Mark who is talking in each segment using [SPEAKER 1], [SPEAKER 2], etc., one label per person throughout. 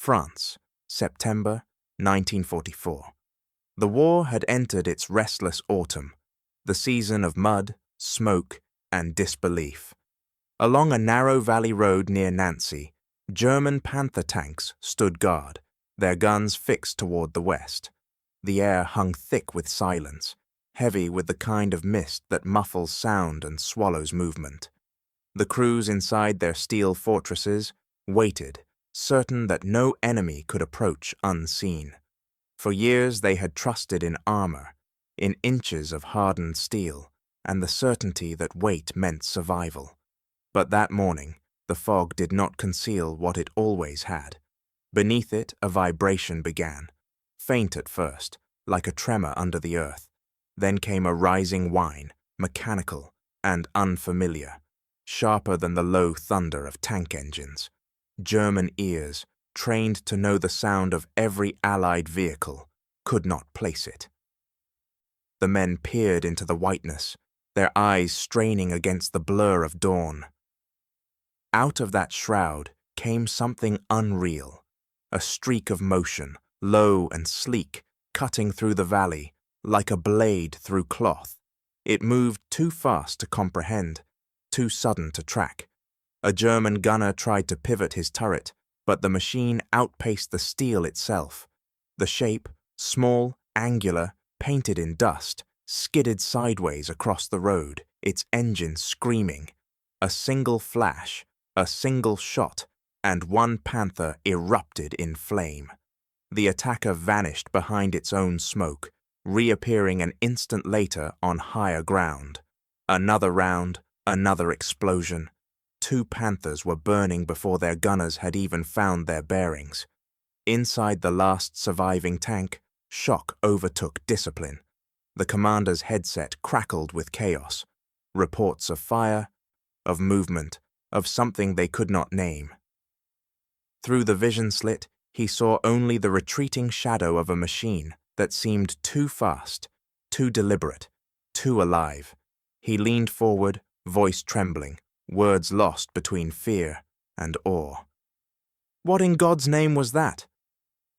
[SPEAKER 1] France, September 1944. The war had entered its restless autumn, the season of mud, smoke, and disbelief. Along a narrow valley road near Nancy, German Panther tanks stood guard, their guns fixed toward the west. The air hung thick with silence, heavy with the kind of mist that muffles sound and swallows movement. The crews inside their steel fortresses waited, certain that no enemy could approach unseen. For years they had trusted in armor, in inches of hardened steel, and the certainty that weight meant survival. But that morning, the fog did not conceal what it always had. Beneath it, a vibration began, faint at first, like a tremor under the earth. Then came a rising whine, mechanical and unfamiliar, sharper than the low thunder of tank engines. German ears, trained to know the sound of every Allied vehicle, could not place it. The men peered into the whiteness, their eyes straining against the blur of dawn. Out of that shroud came something unreal, a streak of motion, low and sleek, cutting through the valley, like a blade through cloth. It moved too fast to comprehend, too sudden to track. A German gunner tried to pivot his turret, but the machine outpaced the steel itself. The shape, small, angular, painted in dust, skidded sideways across the road, its engine screaming. A single flash, a single shot, and one Panther erupted in flame. The attacker vanished behind its own smoke, reappearing an instant later on higher ground. Another round, another explosion. 2 Panthers were burning before their gunners had even found their bearings. Inside the last surviving tank, shock overtook discipline. The commander's headset crackled with chaos. Reports of fire, of movement, of something they could not name. Through the vision slit, he saw only the retreating shadow of a machine that seemed too fast, too deliberate, too alive. He leaned forward, voice trembling, words lost between fear and awe. What in God's name was that?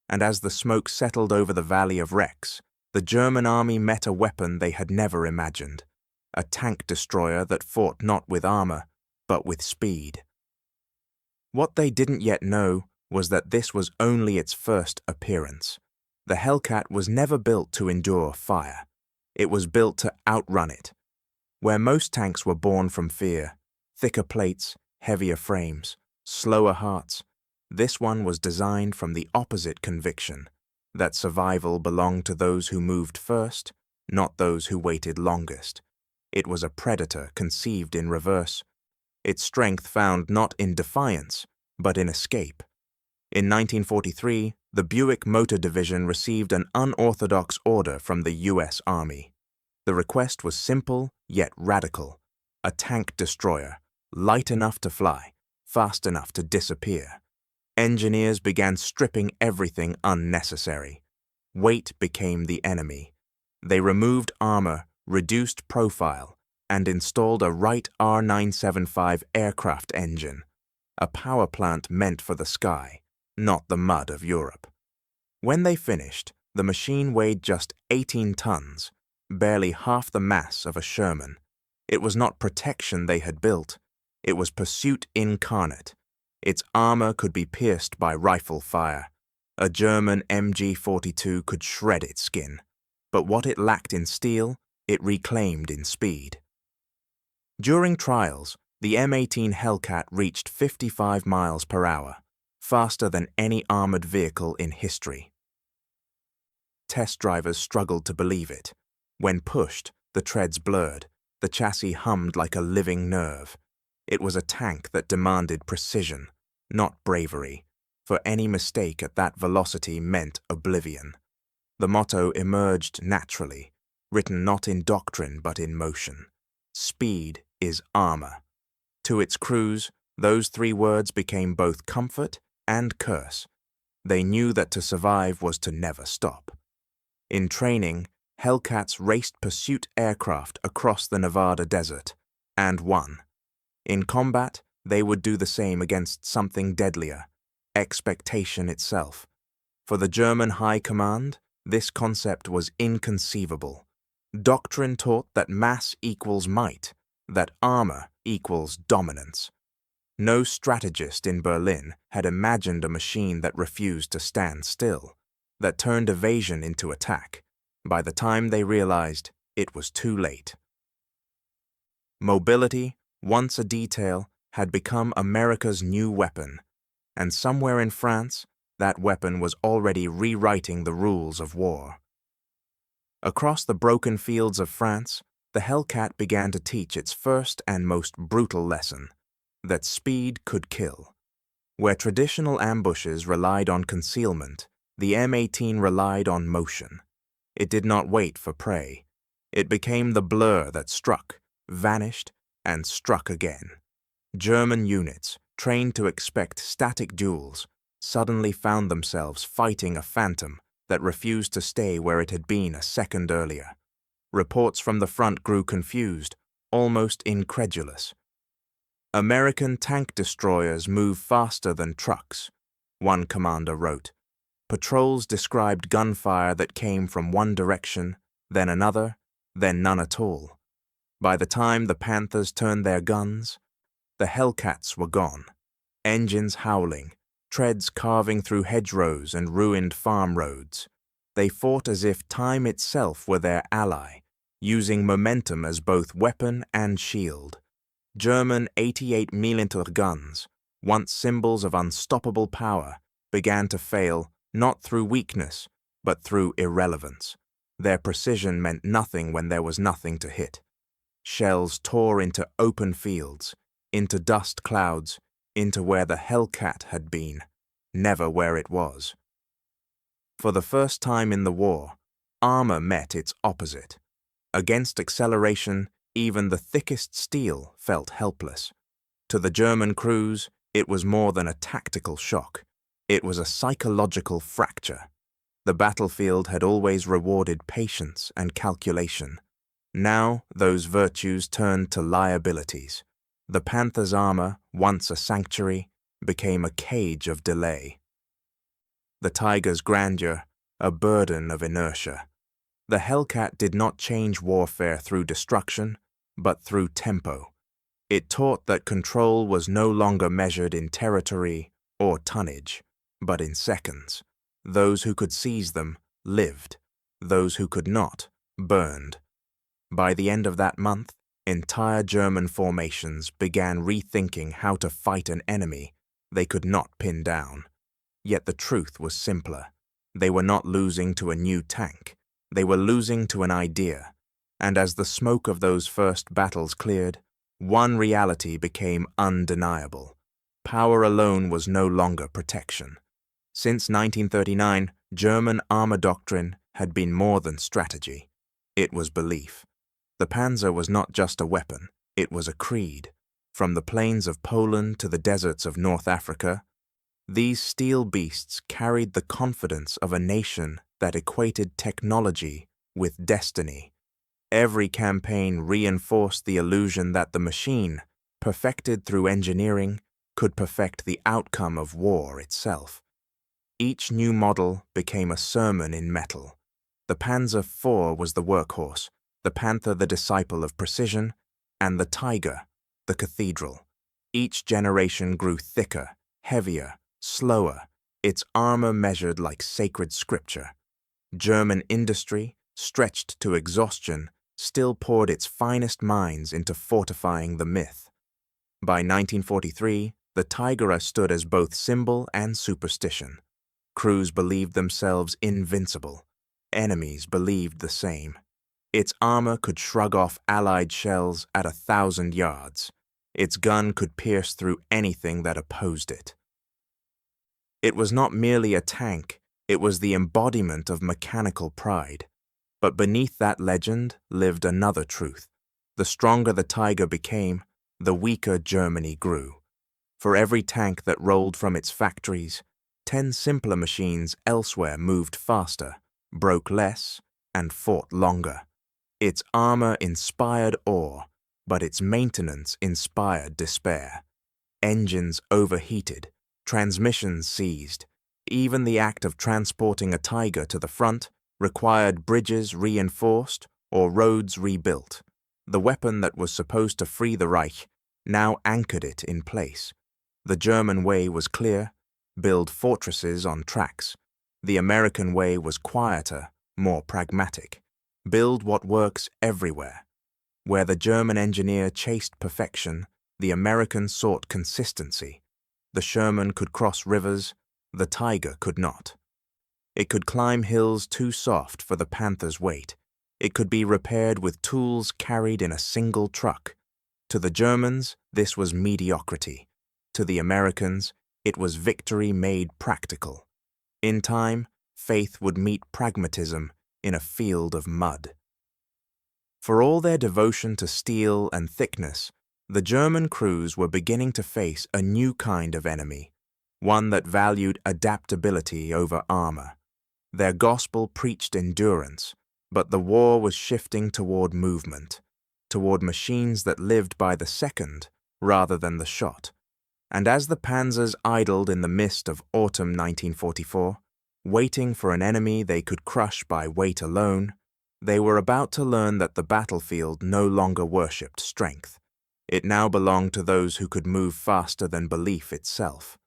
[SPEAKER 1] And as the smoke settled over the valley of wrecks, the German army met a weapon they had never imagined, a tank destroyer that fought not with armor, but with speed. What they didn't yet know was that this was only its first appearance. The Hellcat was never built to endure fire. It was built to outrun it. Where most tanks were born from fear, thicker plates, heavier frames, slower hearts, this one was designed from the opposite conviction, that survival belonged to those who moved first, not those who waited longest. It was a predator conceived in reverse, its strength found not in defiance, but in escape. In 1943, the Buick Motor Division received an unorthodox order from the U.S. Army. The request was simple yet radical: a tank destroyer, light enough to fly, fast enough to disappear. Engineers began stripping everything unnecessary. Weight became the enemy. They removed armor, reduced profile, and installed a Wright R975 aircraft engine, a power plant meant for the sky, not the mud of Europe. When they finished, the machine weighed just 18 tons, barely half the mass of a Sherman. It was not protection they had built, it was pursuit incarnate. Its armor could be pierced by rifle fire. A German MG-42 could shred its skin, but what it lacked in steel, it reclaimed in speed. During trials, the M18 Hellcat reached 55 miles per hour, faster than any armored vehicle in history. Test drivers struggled to believe it. When pushed, the treads blurred, the chassis hummed like a living nerve. It was a tank that demanded precision, not bravery, for any mistake at that velocity meant oblivion. The motto emerged naturally, written not in doctrine but in motion. Speed is armor. To its crews, those 3 words became both comfort and curse. They knew that to survive was to never stop. In training, Hellcats raced pursuit aircraft across the Nevada desert, and won. In combat, they would do the same against something deadlier, expectation itself. For the German High Command, this concept was inconceivable. Doctrine taught that mass equals might, that armor equals dominance. No strategist in Berlin had imagined a machine that refused to stand still, that turned evasion into attack. By the time they realized, it was too late. Mobility, once a detail, had become America's new weapon, and somewhere in France, that weapon was already rewriting the rules of war. Across the broken fields of France, the Hellcat began to teach its first and most brutal lesson, that speed could kill. Where traditional ambushes relied on concealment, the M18 relied on motion. It did not wait for prey. It became the blur that struck, vanished, and struck again. German units, trained to expect static duels, suddenly found themselves fighting a phantom that refused to stay where it had been a second earlier. Reports from the front grew confused, almost incredulous. American tank destroyers move faster than trucks, one commander wrote. Patrols described gunfire that came from one direction, then another, then none at all. By the time the Panthers turned their guns, the Hellcats were gone, engines howling, treads carving through hedgerows and ruined farm roads. They fought as if time itself were their ally, using momentum as both weapon and shield. German 88mm guns, once symbols of unstoppable power, began to fail not through weakness, but through irrelevance. Their precision meant nothing when there was nothing to hit. Shells tore into open fields, into dust clouds, into where the Hellcat had been, never where it was. For the first time in the war, armor met its opposite. Against acceleration, even the thickest steel felt helpless. To the German crews, it was more than a tactical shock. It was a psychological fracture. The battlefield had always rewarded patience and calculation. Now, those virtues turned to liabilities. The Panther's armor, once a sanctuary, became a cage of delay. The Tiger's grandeur, a burden of inertia. The Hellcat did not change warfare through destruction, but through tempo. It taught that control was no longer measured in territory or tonnage, but in seconds. Those who could seize them lived. Those who could not burned. By the end of that month, entire German formations began rethinking how to fight an enemy they could not pin down. Yet the truth was simpler. They were not losing to a new tank. They were losing to an idea. And as the smoke of those first battles cleared, one reality became undeniable. Power alone was no longer protection. Since 1939, German armor doctrine had been more than strategy. It was belief. The Panzer was not just a weapon, it was a creed. From the plains of Poland to the deserts of North Africa, these steel beasts carried the confidence of a nation that equated technology with destiny. Every campaign reinforced the illusion that the machine, perfected through engineering, could perfect the outcome of war itself. Each new model became a sermon in metal. The Panzer IV was the workhorse, the Panther the disciple of precision, and the Tiger, the cathedral. Each generation grew thicker, heavier, slower, its armor measured like sacred scripture. German industry, stretched to exhaustion, still poured its finest minds into fortifying the myth. By 1943, the Tiger stood as both symbol and superstition. Crews believed themselves invincible. Enemies believed the same. Its armor could shrug off Allied shells at 1,000 yards. Its gun could pierce through anything that opposed it. It was not merely a tank, it was the embodiment of mechanical pride. But beneath that legend lived another truth. The stronger the Tiger became, the weaker Germany grew. For every tank that rolled from its factories, 10 simpler machines elsewhere moved faster, broke less, and fought longer. Its armor inspired awe, but its maintenance inspired despair. Engines overheated, transmissions seized. Even the act of transporting a Tiger to the front required bridges reinforced or roads rebuilt. The weapon that was supposed to free the Reich now anchored it in place. The German way was clear: build fortresses on tracks. The American way was quieter, more pragmatic. Build what works everywhere. Where the German engineer chased perfection, the American sought consistency. The Sherman could cross rivers, the Tiger could not. It could climb hills too soft for the Panther's weight. It could be repaired with tools carried in a single truck. To the Germans, this was mediocrity. To the Americans, it was victory made practical. In time, faith would meet pragmatism in a field of mud. For all their devotion to steel and thickness, the German crews were beginning to face a new kind of enemy, one that valued adaptability over armor. Their gospel preached endurance, but the war was shifting toward movement, toward machines that lived by the second rather than the shot. And as the panzers idled in the mist of autumn 1944, waiting for an enemy they could crush by weight alone, they were about to learn that the battlefield no longer worshipped strength. It now belonged to those who could move faster than belief itself.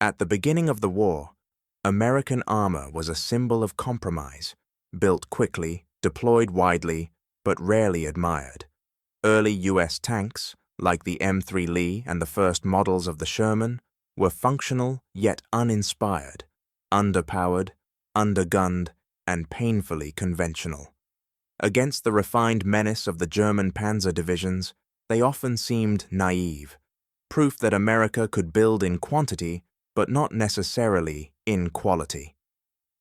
[SPEAKER 1] At the beginning of the war, American armor was a symbol of compromise, built quickly, deployed widely, but rarely admired. Early U.S. tanks, like the M3 Lee and the first models of the Sherman, were functional yet uninspired, underpowered, undergunned, and painfully conventional. Against the refined menace of the German panzer divisions, they often seemed naive, proof that America could build in quantity but not necessarily in quality.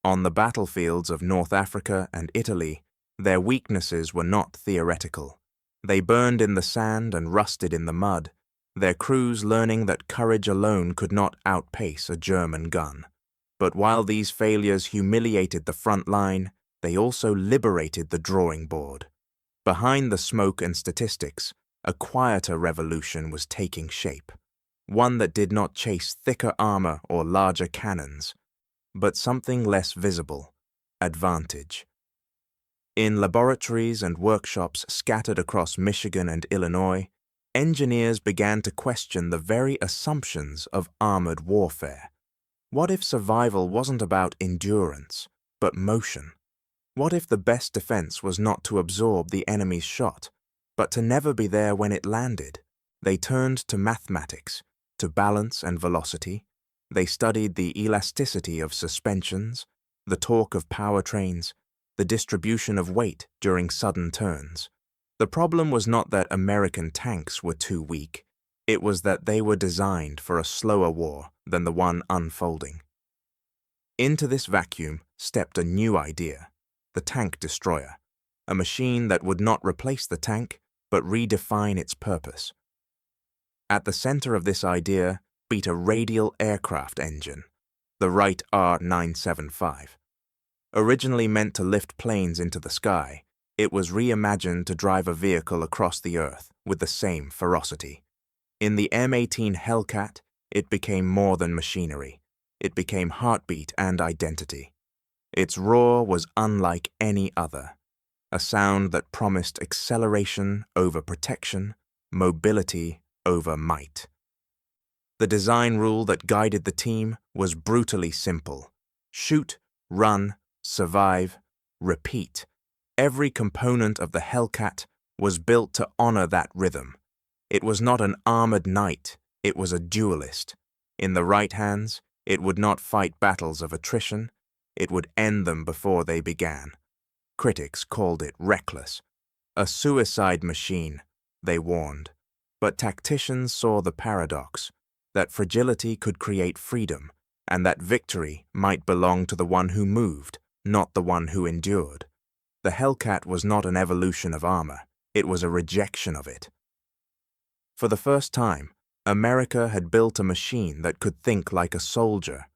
[SPEAKER 1] On the battlefields of North Africa and Italy, their weaknesses were not theoretical. They burned in the sand and rusted in the mud, their crews learning that courage alone could not outpace a German gun. But while these failures humiliated the front line, they also liberated the drawing board. Behind the smoke and statistics, a quieter revolution was taking shape, one that did not chase thicker armor or larger cannons, but something less visible: advantage. In laboratories and workshops scattered across Michigan and Illinois, engineers began to question the very assumptions of armored warfare. What if survival wasn't about endurance, but motion? What if the best defense was not to absorb the enemy's shot, but to never be there when it landed? They turned to mathematics, to balance and velocity. They studied the elasticity of suspensions, the torque of powertrains, the distribution of weight during sudden turns. The problem was not that American tanks were too weak. It was that they were designed for a slower war than the one unfolding. Into this vacuum stepped a new idea: the tank destroyer, a machine that would not replace the tank, but redefine its purpose. At the center of this idea beat a radial aircraft engine, the Wright R-975. Originally meant to lift planes into the sky, it was reimagined to drive a vehicle across the earth with the same ferocity. In the M18 Hellcat, it became more than machinery. It became heartbeat and identity. Its roar was unlike any other, a sound that promised acceleration over protection, mobility over might. The design rule that guided the team was brutally simple: shoot, run, survive, repeat. Every component of the Hellcat was built to honor that rhythm. It was not an armored knight, it was a duelist. In the right hands, it would not fight battles of attrition, it would end them before they began. Critics called it reckless. A suicide machine, they warned. But tacticians saw the paradox, that fragility could create freedom, and that victory might belong to the one who moved, not the one who endured. The Hellcat was not an evolution of armor, it was a rejection of it. For the first time, America had built a machine that could think like a soldier: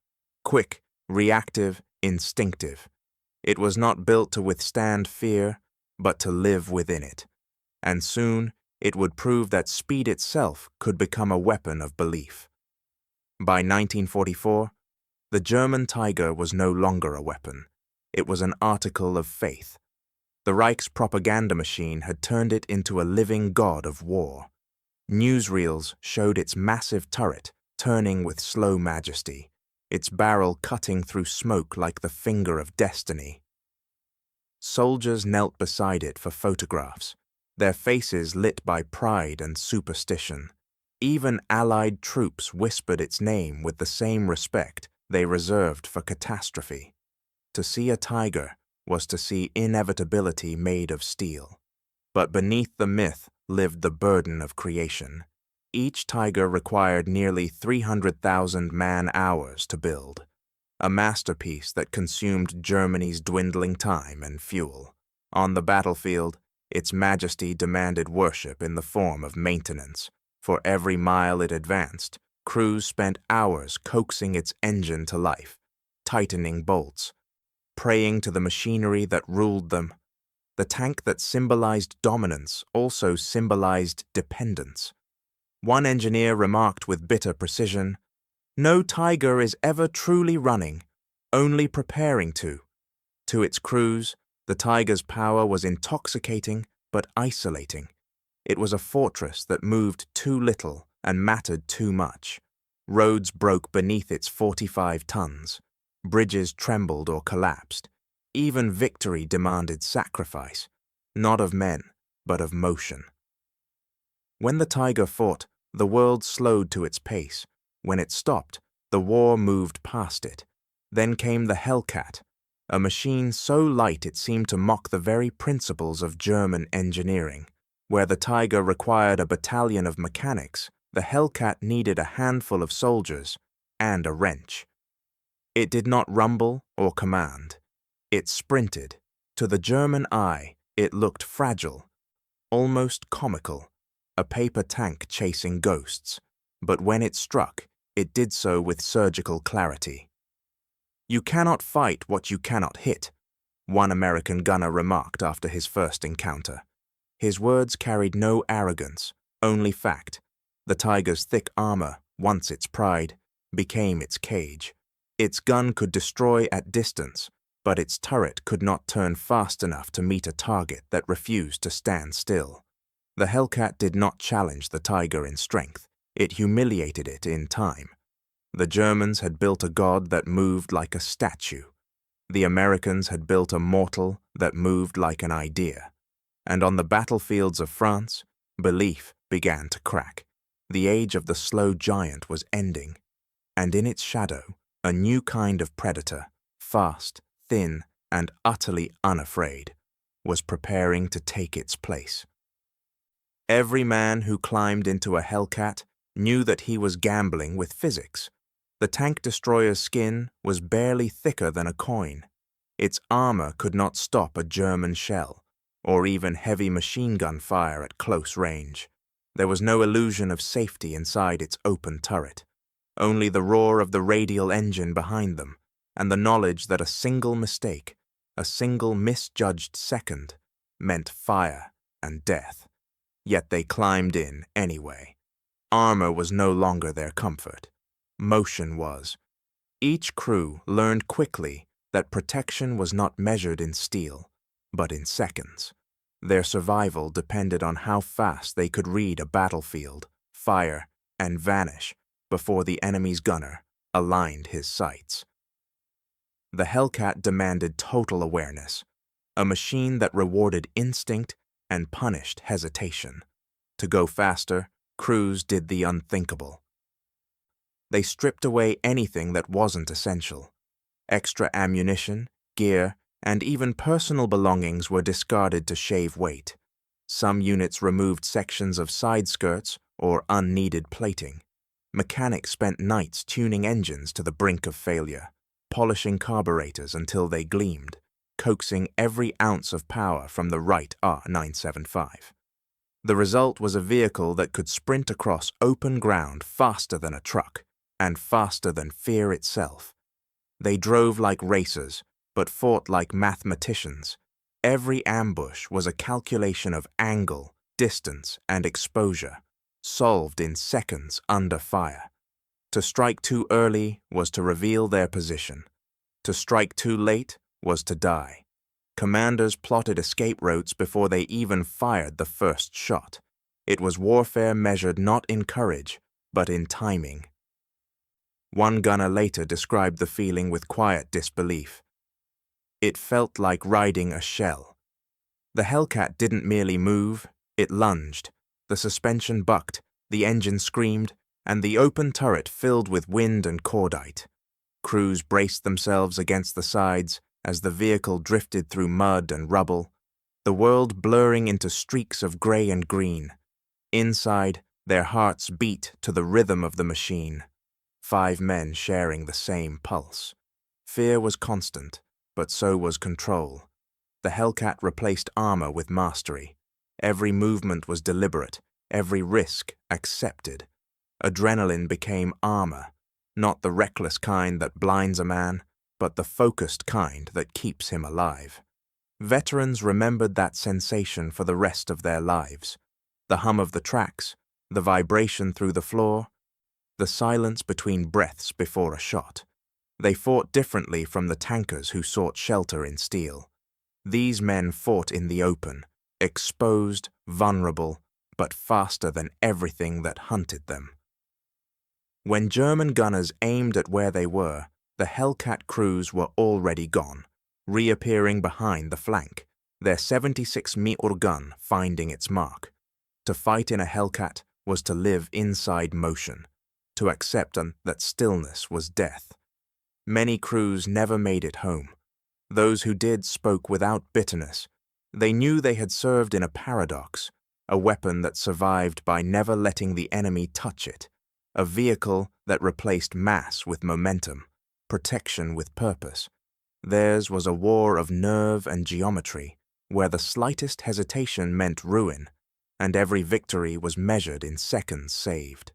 [SPEAKER 1] quick, reactive, instinctive. It was not built to withstand fear, but to live within it. And soon, it would prove that speed itself could become a weapon of belief. By 1944, the German tiger was no longer a weapon. It was an article of faith. The Reich's propaganda machine had turned it into a living god of war. Newsreels showed its massive turret turning with slow majesty, its barrel cutting through smoke like the finger of destiny. Soldiers knelt beside it for photographs, their faces lit by pride and superstition. Even Allied troops whispered its name with the same respect they reserved for catastrophe. To see a tiger was to see inevitability made of steel. But beneath the myth lived the burden of creation. Each tiger required nearly 300,000 man-hours to build, a masterpiece that consumed Germany's dwindling time and fuel. On the battlefield, its majesty demanded worship in the form of maintenance. For every mile it advanced, crews spent hours coaxing its engine to life, tightening bolts, praying to the machinery that ruled them. The tank that symbolized dominance also symbolized dependence. One engineer remarked with bitter precision, "No tiger is ever truly running, only preparing to." To its crews, the tiger's power was intoxicating but isolating. It was a fortress that moved too little and mattered too much. Roads broke beneath its 45 tons. Bridges trembled or collapsed. Even victory demanded sacrifice, not of men, but of motion. When the tiger fought, the world slowed to its pace. When it stopped, the war moved past it. Then came the Hellcat, a machine so light it seemed to mock the very principles of German engineering. Where the tiger required a battalion of mechanics, the Hellcat needed a handful of soldiers and a wrench. It did not rumble or command. It sprinted. To the German eye, it looked fragile, almost comical, a paper tank chasing ghosts. But when it struck, it did so with surgical clarity. "You cannot fight what you cannot hit," one American gunner remarked after his first encounter. His words carried no arrogance, only fact. The tiger's thick armor, once its pride, became its cage. Its gun could destroy at distance, but its turret could not turn fast enough to meet a target that refused to stand still. The Hellcat did not challenge the tiger in strength. It humiliated it in time. The Germans had built a god that moved like a statue. The Americans had built a mortal that moved like an idea. And on the battlefields of France, belief began to crack. The age of the slow giant was ending, and in its shadow, a new kind of predator, fast, thin, and utterly unafraid, was preparing to take its place. Every man who climbed into a Hellcat knew that he was gambling with physics. The tank destroyer's skin was barely thicker than a coin. Its armor could not stop a German shell, or even heavy machine gun fire at close range. There was no illusion of safety inside its open turret, only the roar of the radial engine behind them, and the knowledge that a single mistake, a single misjudged second, meant fire and death. Yet they climbed in anyway. Armor was no longer their comfort. Motion was. Each crew learned quickly that protection was not measured in steel, but in seconds. Their survival depended on how fast they could read a battlefield, fire, and vanish before the enemy's gunner aligned his sights. The Hellcat demanded total awareness, a machine that rewarded instinct and punished hesitation. To go faster, crews did the unthinkable. They stripped away anything that wasn't essential. Extra ammunition, gear, and even personal belongings were discarded to shave weight. Some units removed sections of side skirts or unneeded plating. Mechanics spent nights tuning engines to the brink of failure, polishing carburetors until they gleamed, coaxing every ounce of power from the Wright R975. The result was a vehicle that could sprint across open ground faster than a truck, and faster than fear itself. They drove like racers, but fought like mathematicians. Every ambush was a calculation of angle, distance, and exposure, solved in seconds under fire. To strike too early was to reveal their position. To strike too late was to die. Commanders plotted escape routes before they even fired the first shot. It was warfare measured not in courage, but in timing. One gunner later described the feeling with quiet disbelief. It felt like riding a shell. The Hellcat didn't merely move, it lunged. The suspension bucked, the engine screamed, and the open turret filled with wind and cordite. Crews braced themselves against the sides as the vehicle drifted through mud and rubble, the world blurring into streaks of grey and green. Inside, their hearts beat to the rhythm of the machine. 5 men sharing the same pulse. Fear was constant, but so was control. The Hellcat replaced armor with mastery. Every movement was deliberate, every risk accepted. Adrenaline became armor, not the reckless kind that blinds a man, but the focused kind that keeps him alive. Veterans remembered that sensation for the rest of their lives. The hum of the tracks, the vibration through the floor, the silence between breaths before a shot. They fought differently from the tankers who sought shelter in steel. These men fought in the open, exposed, vulnerable, but faster than everything that hunted them. When German gunners aimed at where they were, the Hellcat crews were already gone, reappearing behind the flank, their 76mm gun finding its mark. To fight in a Hellcat was to live inside motion, to accept that stillness was death. Many crews never made it home. Those who did spoke without bitterness. They knew they had served in a paradox, a weapon that survived by never letting the enemy touch it, a vehicle that replaced mass with momentum, protection with purpose. Theirs was a war of nerve and geometry, where the slightest hesitation meant ruin, and every victory was measured in seconds saved.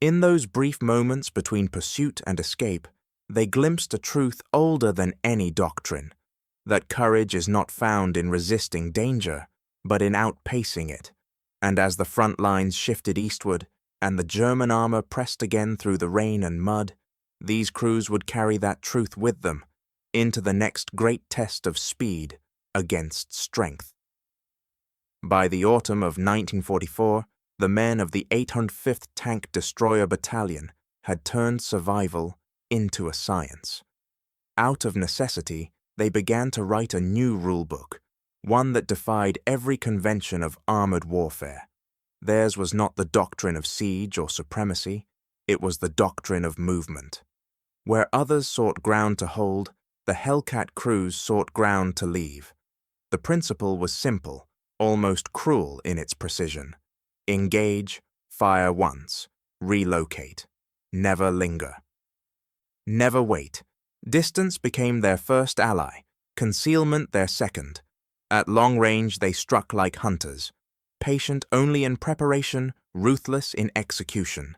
[SPEAKER 1] In those brief moments between pursuit and escape, they glimpsed a truth older than any doctrine, that courage is not found in resisting danger, but in outpacing it. And as the front lines shifted eastward, and the German armor pressed again through the rain and mud, these crews would carry that truth with them into the next great test of speed against strength. By the autumn of 1944, the men of the 805th Tank Destroyer Battalion had turned survival into a science. Out of necessity, they began to write a new rulebook, one that defied every convention of armored warfare. Theirs was not the doctrine of siege or supremacy, it was the doctrine of movement. Where others sought ground to hold, the Hellcat crews sought ground to leave. The principle was simple, almost cruel in its precision. Engage, fire once, relocate, never linger. Never wait. Distance became their first ally, concealment their second. At long range they struck like hunters, patient only in preparation, ruthless in execution.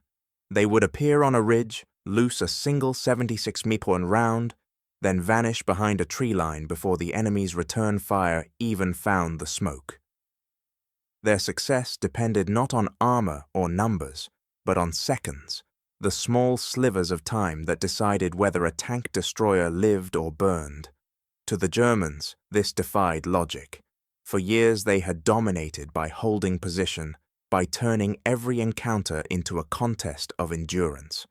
[SPEAKER 1] They would appear on a ridge, loose a single 76mm round, then vanish behind a tree line before the enemy's return fire even found the smoke. Their success depended not on armor or numbers, but on seconds, the small slivers of time that decided whether a tank destroyer lived or burned. To the Germans, this defied logic. For years they had dominated by holding position, by turning every encounter into a contest of endurance.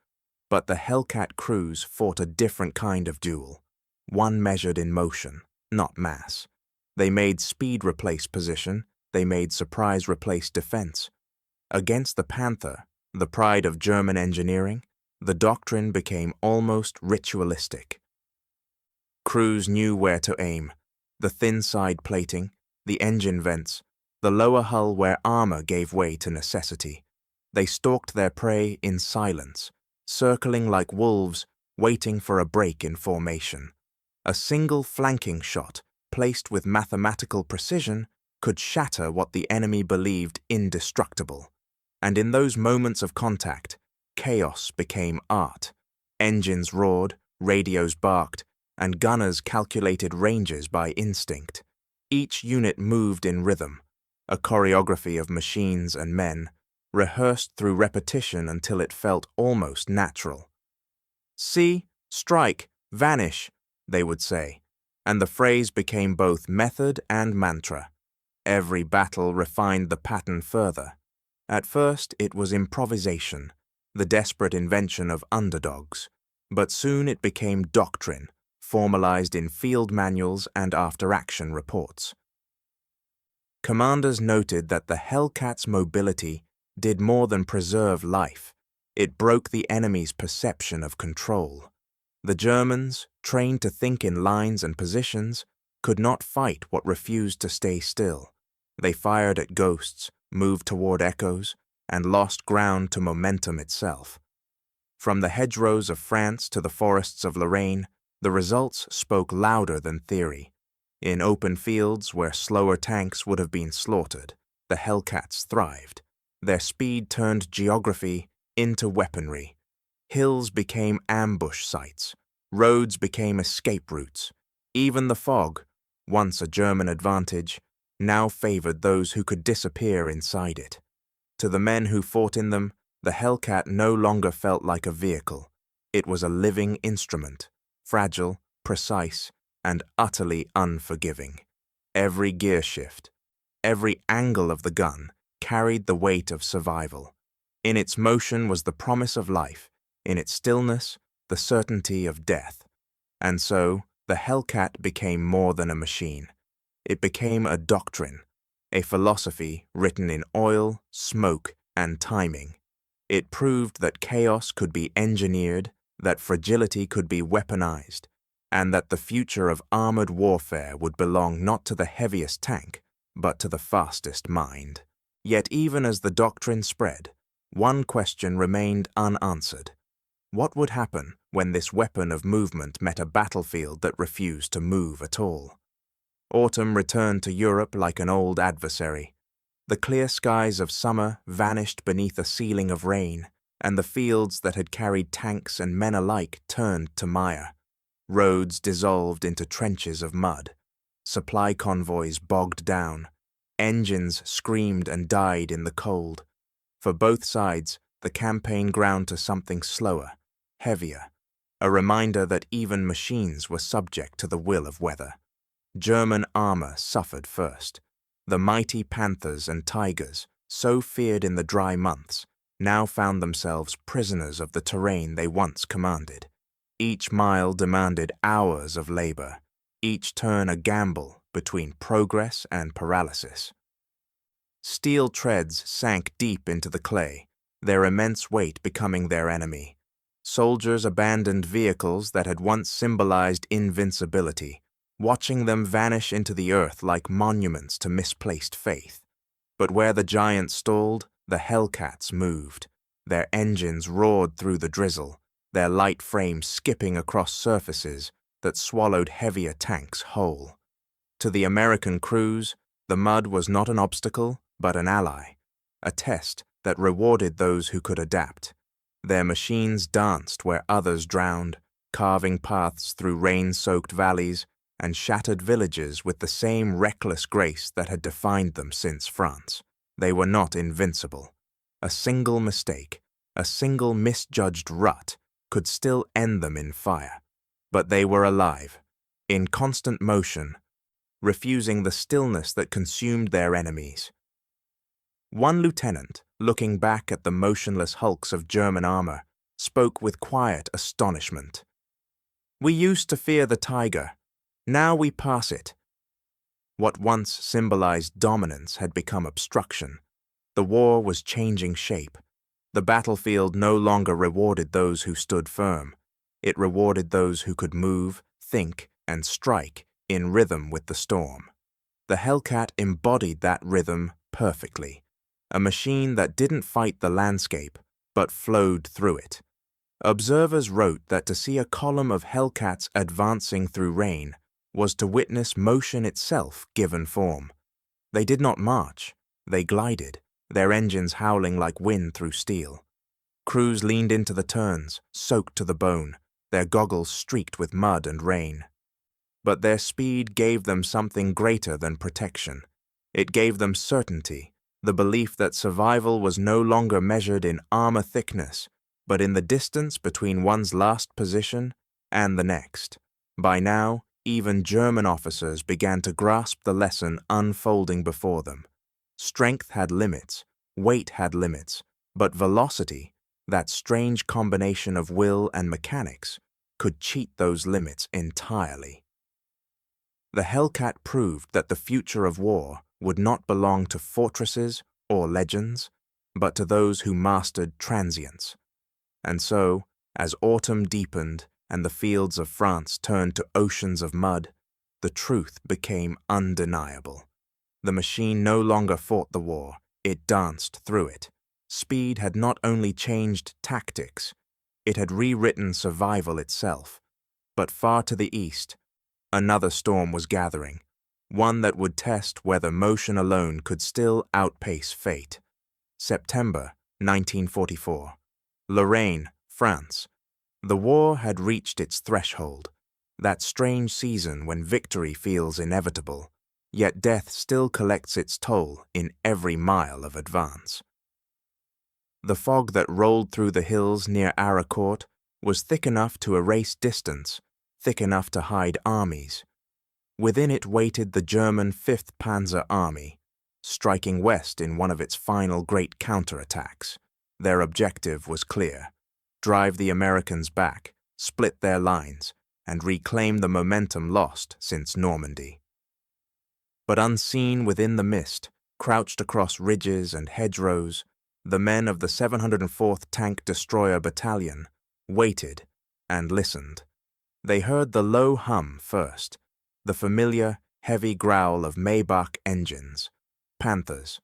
[SPEAKER 1] But the Hellcat crews fought a different kind of duel, one measured in motion, not mass. They made speed replace position, they made surprise replace defense. Against the Panther, the pride of German engineering, the doctrine became almost ritualistic. Crews knew where to aim, the thin side plating, the engine vents, the lower hull where armor gave way to necessity. They stalked their prey in silence, circling like wolves, waiting for a break in formation. A single flanking shot, placed with mathematical precision, could shatter what the enemy believed indestructible. And in those moments of contact, chaos became art. Engines roared, radios barked, and gunners calculated ranges by instinct. Each unit moved in rhythm, a choreography of machines and men, rehearsed through repetition until it felt almost natural. "See, strike, vanish," they would say, and the phrase became both method and mantra. Every battle refined the pattern further. At first it was improvisation, the desperate invention of underdogs, but soon it became doctrine, formalized in field manuals and after-action reports. Commanders noted that the Hellcat's mobility did more than preserve life. It broke the enemy's perception of control. The Germans, trained to think in lines and positions, could not fight what refused to stay still. They fired at ghosts, moved toward echoes, and lost ground to momentum itself. From the hedgerows of France to the forests of Lorraine, the results spoke louder than theory. In open fields where slower tanks would have been slaughtered, the Hellcats thrived. Their speed turned geography into weaponry. Hills became ambush sites. Roads became escape routes. Even the fog, once a German advantage, now favored those who could disappear inside it. To the men who fought in them, the Hellcat no longer felt like a vehicle. It was a living instrument, fragile, precise, and utterly unforgiving. Every gear shift, every angle of the gun carried the weight of survival. In its motion was the promise of life, in its stillness, the certainty of death. And so, the Hellcat became more than a machine. It became a doctrine, a philosophy written in oil, smoke, and timing. It proved that chaos could be engineered, that fragility could be weaponized, and that the future of armored warfare would belong not to the heaviest tank, but to the fastest mind. Yet even as the doctrine spread, one question remained unanswered. What would happen when this weapon of movement met a battlefield that refused to move at all? Autumn returned to Europe like an old adversary. The clear skies of summer vanished beneath a ceiling of rain, and the fields that had carried tanks and men alike turned to mire. Roads dissolved into trenches of mud. Supply convoys bogged down. Engines screamed and died in the cold. For both sides, the campaign ground to something slower, heavier, a reminder that even machines were subject to the will of weather. German armor suffered first. The mighty panthers and tigers, so feared in the dry months, now found themselves prisoners of the terrain they once commanded. Each mile demanded hours of labor, each turn a gamble between progress and paralysis. Steel treads sank deep into the clay, their immense weight becoming their enemy. Soldiers abandoned vehicles that had once symbolized invincibility, watching them vanish into the earth like monuments to misplaced faith. But where the giants stalled, the Hellcats moved. Their engines roared through the drizzle, their light frames skipping across surfaces that swallowed heavier tanks whole. To the American crews, the mud was not an obstacle, but an ally, a test that rewarded those who could adapt. Their machines danced where others drowned, carving paths through rain-soaked valleys and shattered villages with the same reckless grace that had defined them since France. They were not invincible. A single mistake, a single misjudged rut, could still end them in fire. But they were alive, in constant motion, refusing the stillness that consumed their enemies. One lieutenant, looking back at the motionless hulks of German armor, spoke with quiet astonishment. "We used to fear the tiger. Now we pass it." What once symbolized dominance had become obstruction. The war was changing shape. The battlefield no longer rewarded those who stood firm. It rewarded those who could move, think, and strike in rhythm with the storm. The Hellcat embodied that rhythm perfectly, a machine that didn't fight the landscape, but flowed through it. Observers wrote that to see a column of Hellcats advancing through rain was to witness motion itself given form. They did not march, they glided, their engines howling like wind through steel. Crews leaned into the turns, soaked to the bone, their goggles streaked with mud and rain. But their speed gave them something greater than protection. It gave them certainty, the belief that survival was no longer measured in armor thickness, but in the distance between one's last position and the next. By now, even German officers began to grasp the lesson unfolding before them. Strength had limits, weight had limits, but velocity, that strange combination of will and mechanics, could cheat those limits entirely. The Hellcat proved that the future of war would not belong to fortresses or legends, but to those who mastered transience. And so, as autumn deepened and the fields of France turned to oceans of mud, the truth became undeniable. The machine no longer fought the war, it danced through it. Speed had not only changed tactics, it had rewritten survival itself. But far to the east, another storm was gathering, one that would test whether motion alone could still outpace fate. September 1944. Lorraine, France. The war had reached its threshold, that strange season when victory feels inevitable, yet death still collects its toll in every mile of advance. The fog that rolled through the hills near Aricourt was thick enough to erase distance, thick enough to hide armies. Within it waited the German 5th Panzer Army, striking west in one of its final great counterattacks. Their objective was clear: drive the Americans back, split their lines, and reclaim the momentum lost since Normandy. But unseen within the mist, crouched across ridges and hedgerows, the men of the 704th Tank Destroyer Battalion waited and listened. They heard the low hum first, the familiar, heavy growl of Maybach engines, Panthers,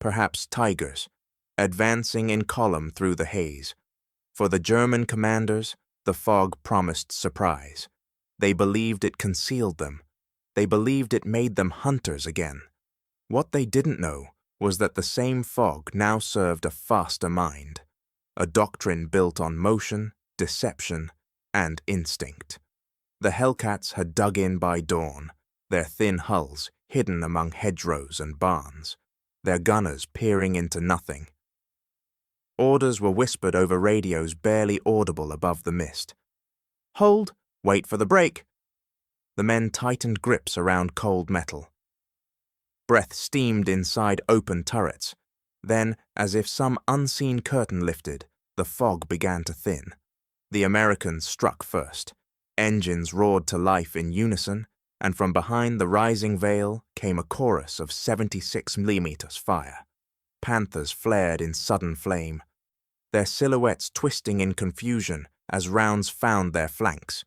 [SPEAKER 1] perhaps Tigers, advancing in column through the haze. For the German commanders, the fog promised surprise. They believed it concealed them. They believed it made them hunters again. What they didn't know was that the same fog now served a faster mind, a doctrine built on motion, deception, and instinct. The Hellcats had dug in by dawn, their thin hulls hidden among hedgerows and barns, their gunners peering into nothing. Orders were whispered over radios barely audible above the mist. "Hold! Wait for the break!" The men tightened grips around cold metal. Breath steamed inside open turrets. Then, as if some unseen curtain lifted, the fog began to thin. The Americans struck first. Engines roared to life in unison, and from behind the rising veil came a chorus of 76mm fire. Panthers flared in sudden flame, their silhouettes twisting in confusion as rounds found their flanks.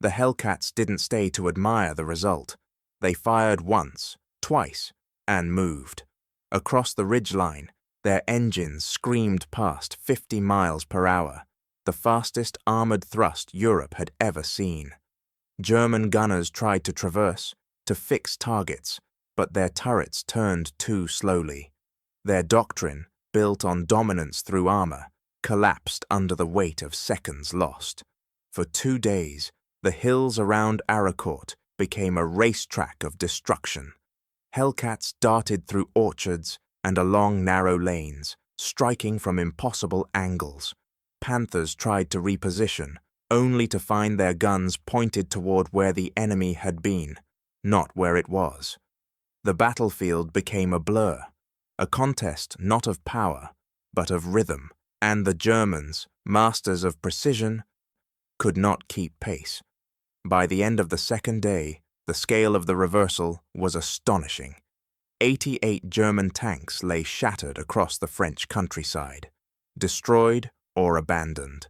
[SPEAKER 1] The Hellcats didn't stay to admire the result. They fired once, twice, and moved. Across the ridgeline, their engines screamed past 50 miles per hour, the fastest armored thrust Europe had ever seen. German gunners tried to traverse, to fix targets, but their turrets turned too slowly. Their doctrine, built on dominance through armor, collapsed under the weight of seconds lost. For 2 days, the hills around Aricourt became a racetrack of destruction. Hellcats darted through orchards and along narrow lanes, striking from impossible angles. Panthers tried to reposition, only to find their guns pointed toward where the enemy had been, not where it was. The battlefield became a blur, a contest not of power, but of rhythm, and the Germans, masters of precision, could not keep pace. By the end of the second day, the scale of the reversal was astonishing. 88 German tanks lay shattered across the French countryside, destroyed or abandoned.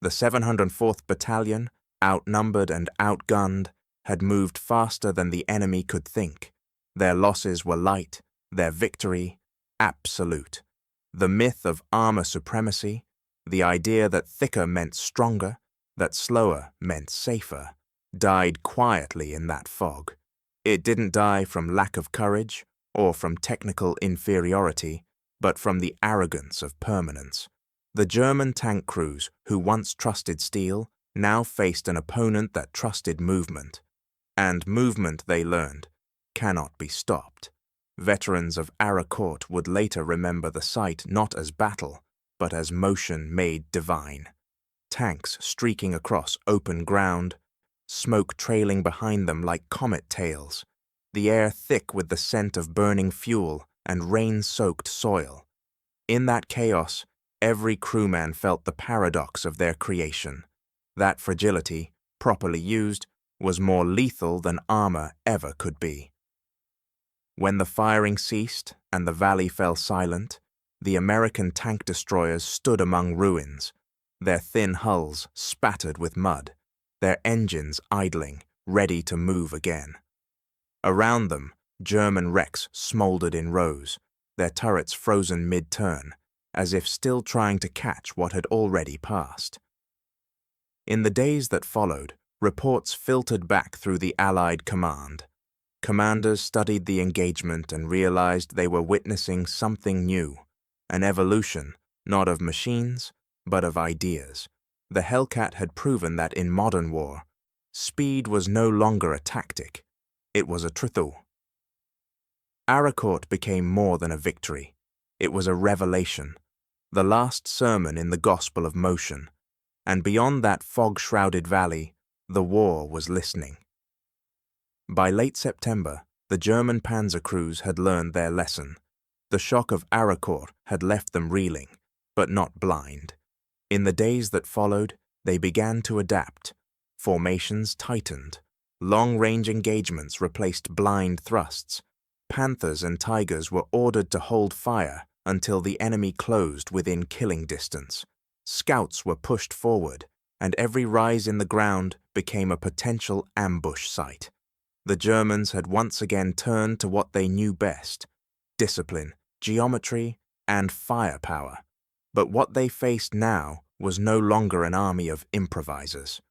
[SPEAKER 1] The 704th Battalion, outnumbered and outgunned, had moved faster than the enemy could think. Their losses were light, their victory absolute. The myth of armor supremacy, the idea that thicker meant stronger, that slower meant safer, died quietly in that fog. It didn't die from lack of courage or from technical inferiority, but from the arrogance of permanence. The German tank crews, who once trusted steel, now faced an opponent that trusted movement. And movement, they learned, cannot be stopped. Veterans of Aracourt would later remember the sight not as battle, but as motion made divine. Tanks streaking across open ground, smoke trailing behind them like comet tails, the air thick with the scent of burning fuel and rain-soaked soil. In that chaos, every crewman felt the paradox of their creation. That fragility, properly used, was more lethal than armor ever could be. When the firing ceased and the valley fell silent, the American tank destroyers stood among ruins, their thin hulls spattered with mud, their engines idling, ready to move again. Around them, German wrecks smoldered in rows, their turrets frozen mid-turn, as if still trying to catch what had already passed. In the days that followed, reports filtered back through the Allied command. Commanders studied the engagement and realized they were witnessing something new, an evolution, not of machines, but of ideas. The Hellcat had proven that in modern war, speed was no longer a tactic, it was a truth. Aracourt became more than a victory. It was a revelation, the last sermon in the gospel of motion, and beyond that fog-shrouded valley, the war was listening. By late September, the German panzer crews had learned their lesson. The shock of Aracourt had left them reeling, but not blind. In the days that followed, they began to adapt. Formations tightened. Long-range engagements replaced blind thrusts. Panthers and Tigers were ordered to hold fire until the enemy closed within killing distance. Scouts were pushed forward, and every rise in the ground became a potential ambush site. The Germans had once again turned to what they knew best: discipline, geometry, and firepower. But what they faced now was no longer an army of improvisers.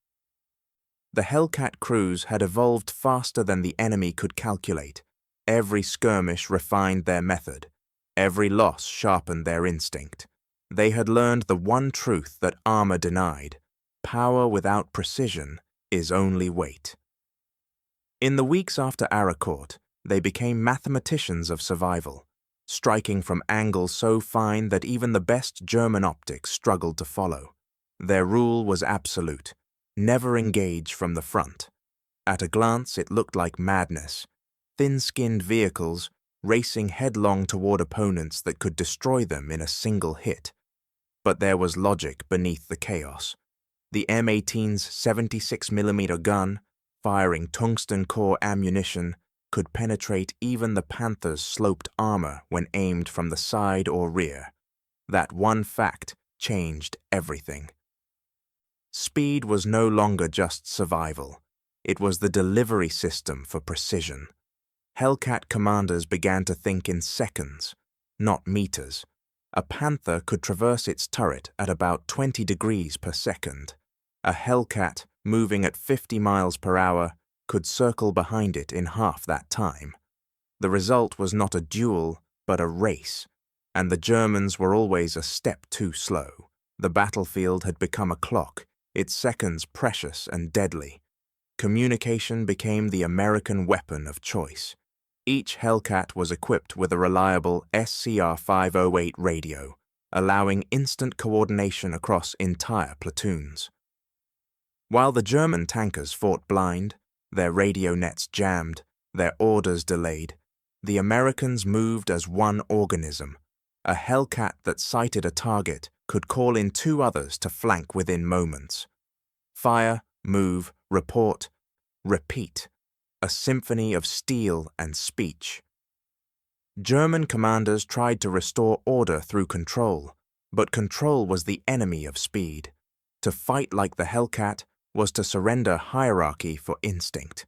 [SPEAKER 1] The Hellcat crews had evolved faster than the enemy could calculate. Every skirmish refined their method. Every loss sharpened their instinct. They had learned the one truth that armor denied: power without precision is only weight. In the weeks after Aracourt, they became mathematicians of survival, striking from angles so fine that even the best German optics struggled to follow. Their rule was absolute: never engage from the front. At a glance, it looked like madness. Thin-skinned vehicles racing headlong toward opponents that could destroy them in a single hit. But there was logic beneath the chaos. The M18's 76mm gun, firing tungsten core ammunition, could penetrate even the Panther's sloped armor when aimed from the side or rear. That one fact changed everything. Speed was no longer just survival. It was the delivery system for precision. Hellcat commanders began to think in seconds, not meters. A Panther could traverse its turret at about 20 degrees per second. A Hellcat, moving at 50 miles per hour, could circle behind it in half that time. The result was not a duel, but a race, and the Germans were always a step too slow. The battlefield had become a clock, its seconds precious and deadly. Communication became the American weapon of choice. Each Hellcat was equipped with a reliable SCR-508 radio, allowing instant coordination across entire platoons. While the German tankers fought blind, their radio nets jammed, their orders delayed, the Americans moved as one organism. A Hellcat that sighted a target could call in two others to flank within moments. Fire, move, report, repeat. A symphony of steel and speech. German commanders tried to restore order through control, but control was the enemy of speed. To fight like the Hellcat was to surrender hierarchy for instinct.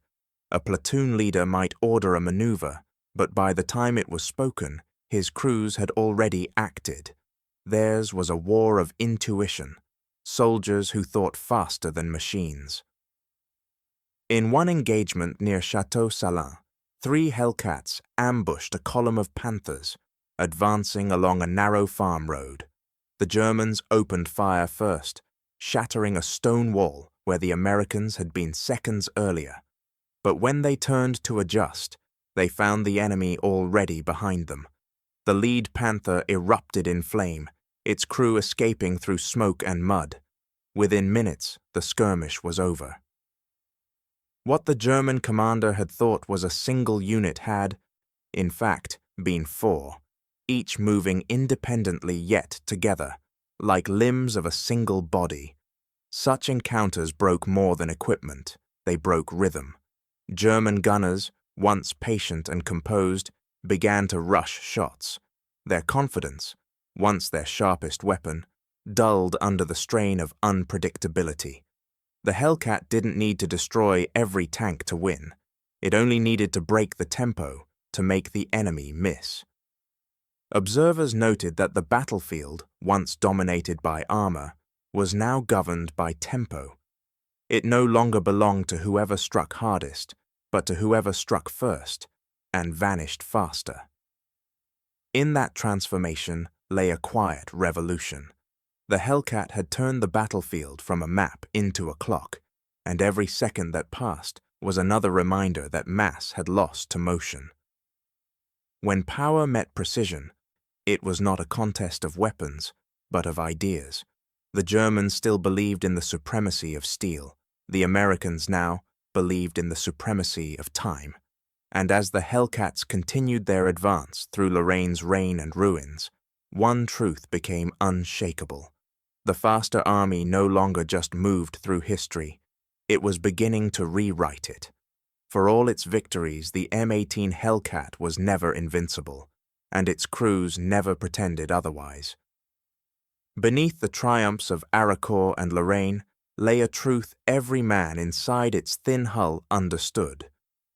[SPEAKER 1] A platoon leader might order a maneuver, but by the time it was spoken, his crews had already acted. Theirs was a war of intuition, soldiers who thought faster than machines. In one engagement near Château Salins, 3 Hellcats ambushed a column of Panthers, advancing along a narrow farm road. The Germans opened fire first, shattering a stone wall where the Americans had been seconds earlier. But when they turned to adjust, They found the enemy already behind them. The lead Panther erupted in flame, its crew escaping through smoke and mud. Within minutes, the skirmish was over. What the German commander had thought was a single unit had, in fact, been 4, each moving independently yet together, like limbs of a single body. Such encounters broke more than equipment, they broke rhythm. German gunners, once patient and composed, began to rush shots. Their confidence, once their sharpest weapon, dulled under the strain of unpredictability. The Hellcat didn't need to destroy every tank to win. It only needed to break the tempo to make the enemy miss. Observers noted that the battlefield, once dominated by armor, was now governed by tempo. It no longer belonged to whoever struck hardest, but to whoever struck first and vanished faster. In that transformation lay a quiet revolution. The Hellcat had turned the battlefield from a map into a clock, and every second that passed was another reminder that mass had lost to motion. When power met precision, it was not a contest of weapons, but of ideas. The Germans still believed in the supremacy of steel. The Americans now believed in the supremacy of time. And as the Hellcats continued their advance through Lorraine's rain and ruins, one truth became unshakable. The faster army no longer just moved through history, it was beginning to rewrite it. For all its victories, the M18 Hellcat was never invincible, and its crews never pretended otherwise. Beneath the triumphs of Arracourt and Lorraine lay a truth every man inside its thin hull understood.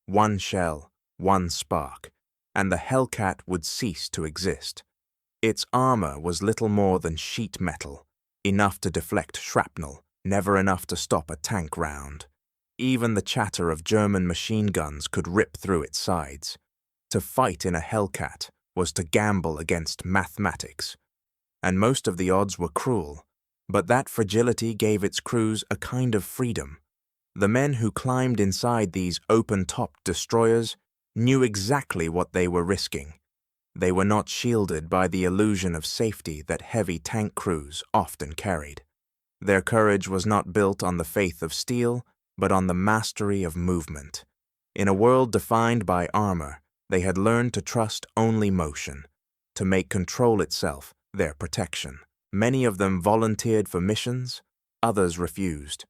[SPEAKER 1] One shell, one spark, and the Hellcat would cease to exist. Its armor was little more than sheet metal, enough to deflect shrapnel, never enough to stop a tank round. Even the chatter of German machine guns could rip through its sides. To fight in a Hellcat was to gamble against mathematics, and most of the odds were cruel, but that fragility gave its crews a kind of freedom. The men who climbed inside these open-topped destroyers knew exactly what they were risking. They were not shielded by the illusion of safety that heavy tank crews often carried. Their courage was not built on the faith of steel, but on the mastery of movement. In a world defined by armor, they had learned to trust only motion, to make control itself their protection. Many of them volunteered for missions, others refused.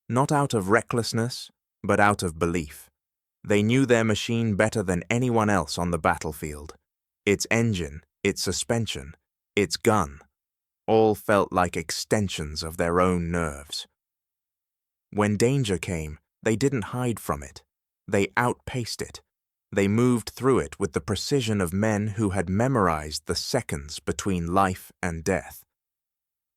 [SPEAKER 1] Not out of recklessness, but out of belief. They knew their machine better than anyone else on the battlefield. Its engine, its suspension, its gun, all felt like extensions of their own nerves. When danger came, they didn't hide from it. They outpaced it. They moved through it with the precision of men who had memorized the seconds between life and death.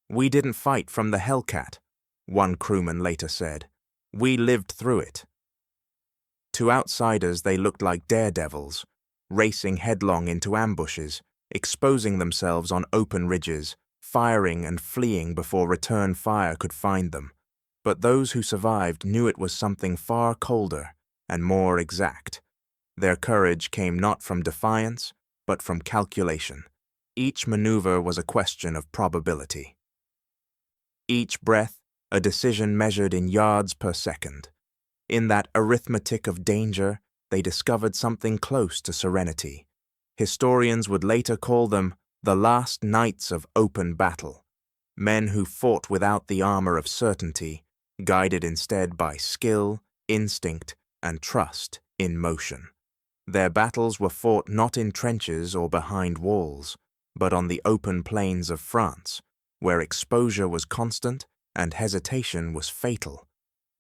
[SPEAKER 1] "We didn't fight from the Hellcat," one crewman later said. "We lived through it." To outsiders, they looked like daredevils, racing headlong into ambushes, exposing themselves on open ridges, firing and fleeing before return fire could find them. But those who survived knew it was something far colder and more exact. Their courage came not from defiance, but from calculation. Each maneuver was a question of probability. Each breath, a decision measured in yards per second. In that arithmetic of danger, they discovered something close to serenity. Historians would later call them the last nights of open battle, men who fought without the armor of certainty, guided instead by skill, instinct, and trust in motion. Their battles were fought not in trenches or behind walls, but on the open plains of France, where exposure was constant and hesitation was fatal.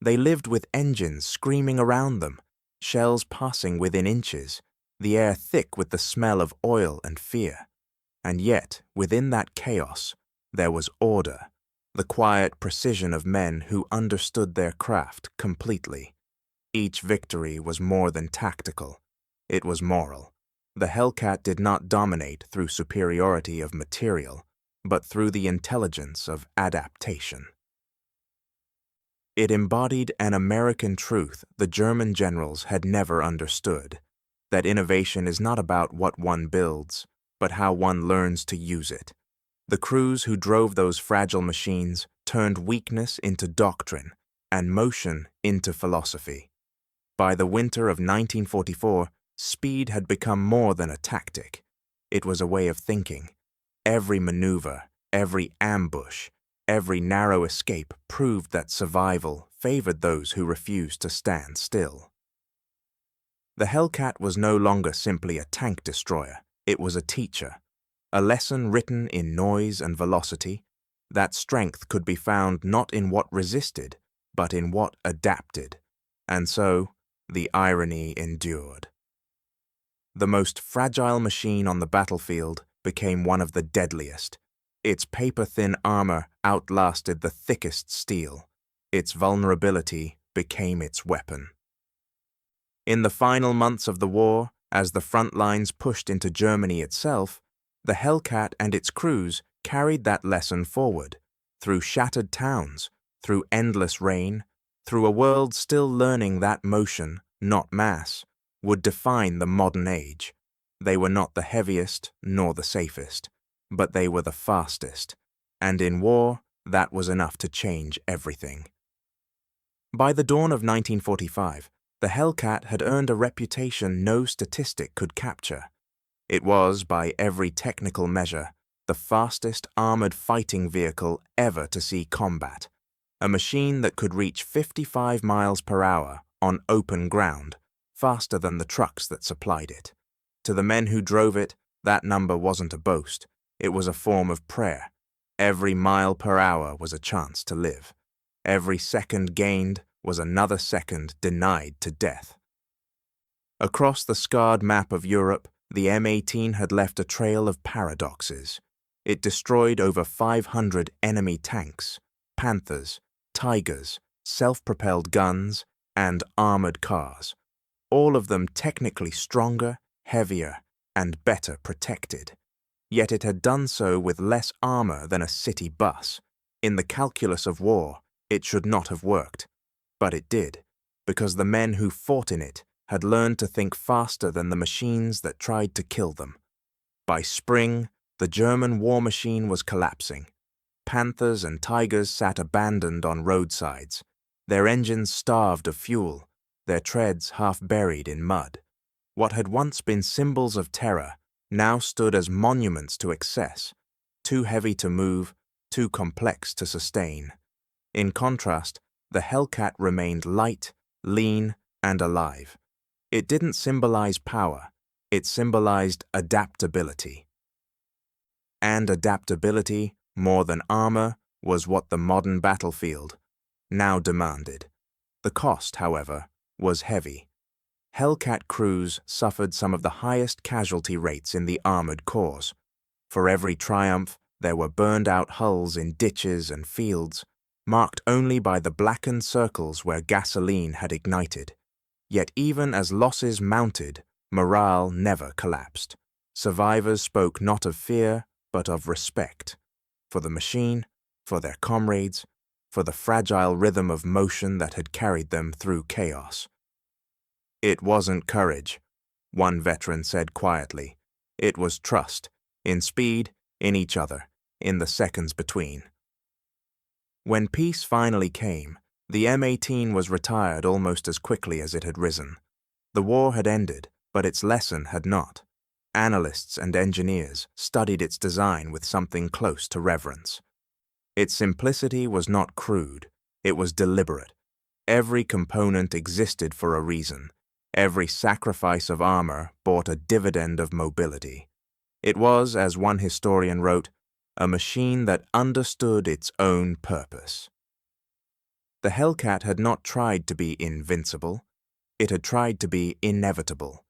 [SPEAKER 1] They lived with engines screaming around them, shells passing within inches, the air thick with the smell of oil and fear. And yet, within that chaos, there was order, the quiet precision of men who understood their craft completely. Each victory was more than tactical. It was moral. The Hellcat did not dominate through superiority of material, but through the intelligence of adaptation. It embodied an American truth the German generals had never understood. that innovation is not about what one builds, but how one learns to use it. The crews who drove those fragile machines turned weakness into doctrine and motion into philosophy. By the winter of 1944, speed had become more than a tactic. It was a way of thinking. Every maneuver, every ambush, every narrow escape proved that survival favored those who refused to stand still. The Hellcat was no longer simply a tank destroyer. It was a teacher, a lesson written in noise and velocity. That strength could be found not in what resisted, but in what adapted. And so, the irony endured. The most fragile machine on the battlefield became one of the deadliest. Its paper-thin armor outlasted the thickest steel. Its vulnerability became its weapon. In the final months of the war, as the front lines pushed into Germany itself, the Hellcat and its crews carried that lesson forward, through shattered towns, through endless rain, through a world still learning that motion, not mass, would define the modern age. They were not the heaviest nor the safest, but they were the fastest, and in war, that was enough to change everything. By the dawn of 1945, the Hellcat had earned a reputation no statistic could capture. It was, by every technical measure, the fastest armored fighting vehicle ever to see combat, a machine that could reach 55 miles per hour on open ground, faster than the trucks that supplied it. To the men who drove it, that number wasn't a boast, it was a form of prayer. Every mile per hour was a chance to live. Every second gained was another second denied to death. Across the scarred map of Europe, the M18 had left a trail of paradoxes. It destroyed over 500 enemy tanks, Panthers, Tigers, self-propelled guns, and armored cars, all of them technically stronger, heavier, and better protected. Yet it had done so with less armor than a city bus. In the calculus of war, it should not have worked. But it did, because the men who fought in it had learned to think faster than the machines that tried to kill them. By spring, the German war machine was collapsing. Panthers and Tigers sat abandoned on roadsides, their engines starved of fuel, their treads half buried in mud. What had once been symbols of terror now stood as monuments to excess, too heavy to move, too complex to sustain. In contrast, the Hellcat remained light, lean, and alive. It didn't symbolize power, it symbolized adaptability. And adaptability, more than armor, was what the modern battlefield now demanded. The cost, however, was heavy. Hellcat crews suffered some of the highest casualty rates in the armored corps. For every triumph, there were burned-out hulls in ditches and fields, marked only by the blackened circles where gasoline had ignited. Yet even as losses mounted, morale never collapsed. Survivors spoke not of fear, but of respect. For the machine, for their comrades, for the fragile rhythm of motion that had carried them through chaos. It wasn't courage, one veteran said quietly. It was trust, in speed, in each other, in the seconds between. When peace finally came, the M18 was retired almost as quickly as it had risen. The war had ended, but its lesson had not. Analysts and engineers studied its design with something close to reverence. Its simplicity was not crude, it was deliberate. Every component existed for a reason. Every sacrifice of armor brought a dividend of mobility. It was, as one historian wrote, a machine that understood its own purpose. The Hellcat had not tried to be invincible, it had tried to be inevitable.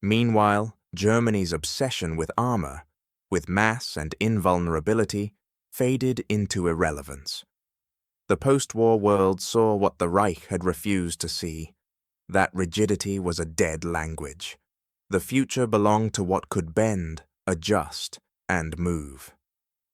[SPEAKER 1] Meanwhile, Germany's obsession with armor, with mass and invulnerability, faded into irrelevance. The post-war world saw what the Reich had refused to see. That rigidity was a dead language. The future belonged to what could bend, adjust, and move.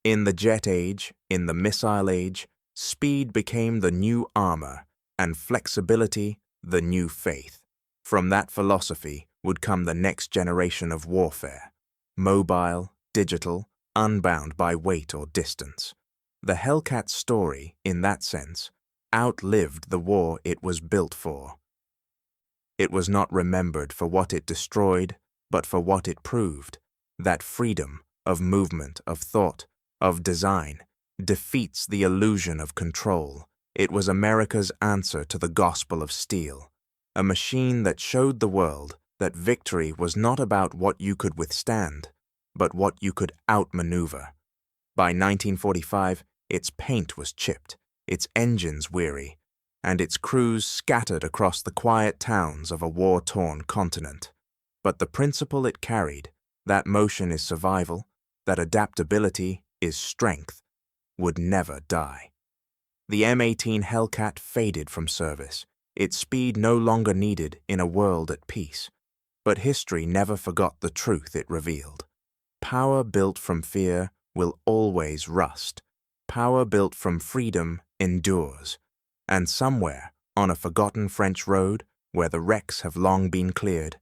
[SPEAKER 1] In the jet age, in the missile age, speed became the new armor, and flexibility the new faith. From that philosophy, would come the next generation of warfare, mobile, digital, unbound by weight or distance. The Hellcat story, in that sense, outlived the war it was built for. It was not remembered for what it destroyed, but for what it proved, that freedom of movement, of thought, of design, defeats the illusion of control. It was America's answer to the gospel of steel, a machine that showed the world that victory was not about what you could withstand, but what you could outmaneuver. By 1945, its paint was chipped, its engines weary, and its crews scattered across the quiet towns of a war-torn continent. But the principle it carried, that motion is survival, that adaptability is strength, would never die. The M18 Hellcat faded from service, its speed no longer needed in a world at peace. But history never forgot the truth it revealed. Power built from fear will always rust. Power built from freedom endures. And somewhere, on a forgotten French road, where the wrecks have long been cleared,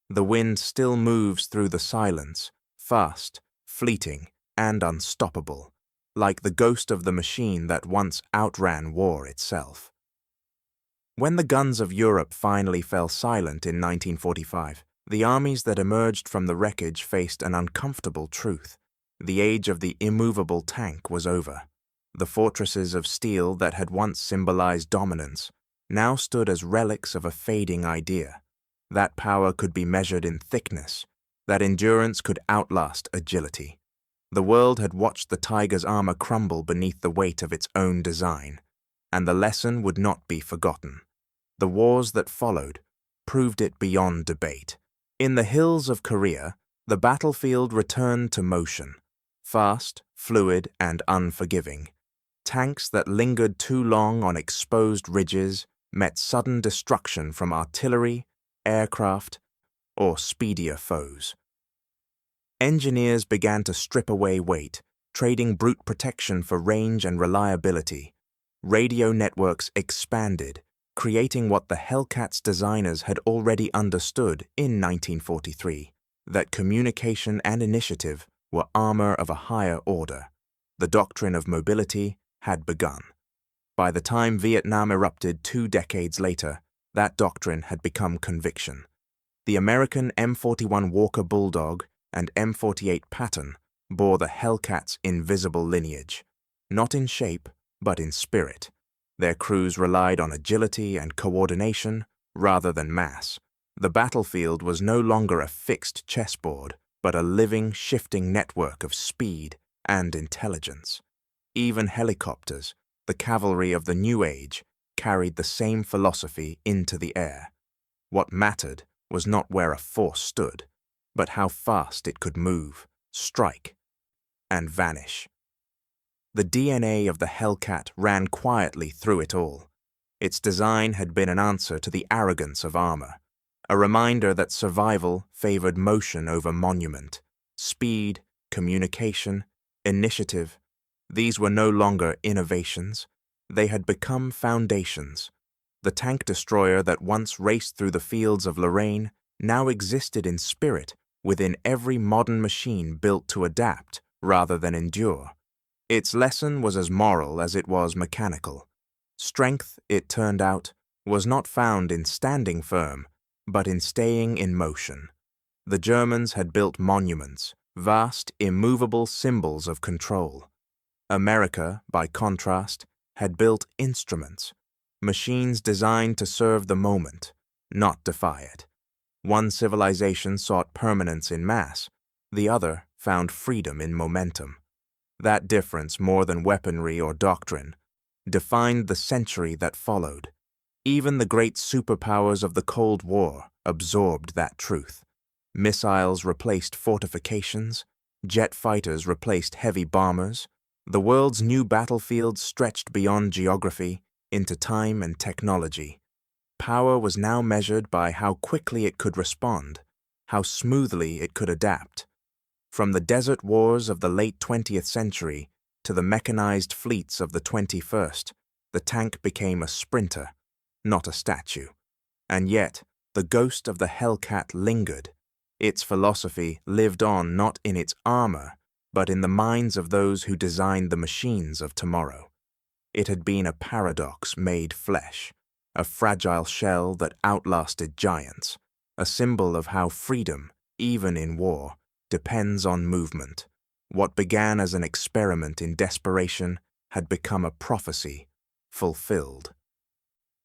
[SPEAKER 1] the wind still moves through the silence, fast, fleeting, and unstoppable, like the ghost of the machine that once outran war itself. When the guns of Europe finally fell silent in 1945, the armies that emerged from the wreckage faced an uncomfortable truth. The age of the immovable tank was over. The fortresses of steel that had once symbolized dominance now stood as relics of a fading idea. That power could be measured in thickness, that endurance could outlast agility. The world had watched the Tiger's armor crumble beneath the weight of its own design, and the lesson would not be forgotten. The wars that followed proved it beyond debate. In the hills of Korea, the battlefield returned to motion, fast, fluid, and unforgiving. Tanks that lingered too long on exposed ridges met sudden destruction from artillery, aircraft, or speedier foes. Engineers began to strip away weight, trading brute protection for range and reliability. Radio networks expanded, creating what the Hellcat's designers had already understood in 1943, that communication and initiative were armor of a higher order. The doctrine of mobility had begun. By the time Vietnam erupted 2 decades later, that doctrine had become conviction. The American M41 Walker Bulldog and M48 Patton bore the Hellcat's invisible lineage, not in shape, but in spirit. Their crews relied on agility and coordination rather than mass. The battlefield was no longer a fixed chessboard, but a living, shifting network of speed and intelligence. Even helicopters, the cavalry of the New Age, carried the same philosophy into the air. What mattered was not where a force stood, but how fast it could move, strike, and vanish. The DNA of the Hellcat ran quietly through it all. Its design had been an answer to the arrogance of armor, a reminder that survival favored motion over monument. Speed, communication, initiative, these were no longer innovations. They had become foundations. The tank destroyer that once raced through the fields of Lorraine now existed in spirit within every modern machine built to adapt rather than endure. Its lesson was as moral as it was mechanical. Strength, it turned out, was not found in standing firm, but in staying in motion. The Germans had built monuments, vast, immovable symbols of control. America, by contrast, had built instruments, machines designed to serve the moment, not defy it. One civilization sought permanence in mass, the other found freedom in momentum. That difference, more than weaponry or doctrine, defined the century that followed. Even the great superpowers of the Cold War absorbed that truth. Missiles replaced fortifications, jet fighters replaced heavy bombers. The world's new battlefield stretched beyond geography into time and technology. Power was now measured by how quickly it could respond, how smoothly it could adapt. From the desert wars of the late 20th century to the mechanized fleets of the 21st, the tank became a sprinter, not a statue. And yet, the ghost of the Hellcat lingered. Its philosophy lived on not in its armor, but in the minds of those who designed the machines of tomorrow. It had been a paradox made flesh, a fragile shell that outlasted giants, a symbol of how freedom, even in war, depends on movement. What began as an experiment in desperation had become a prophecy, fulfilled.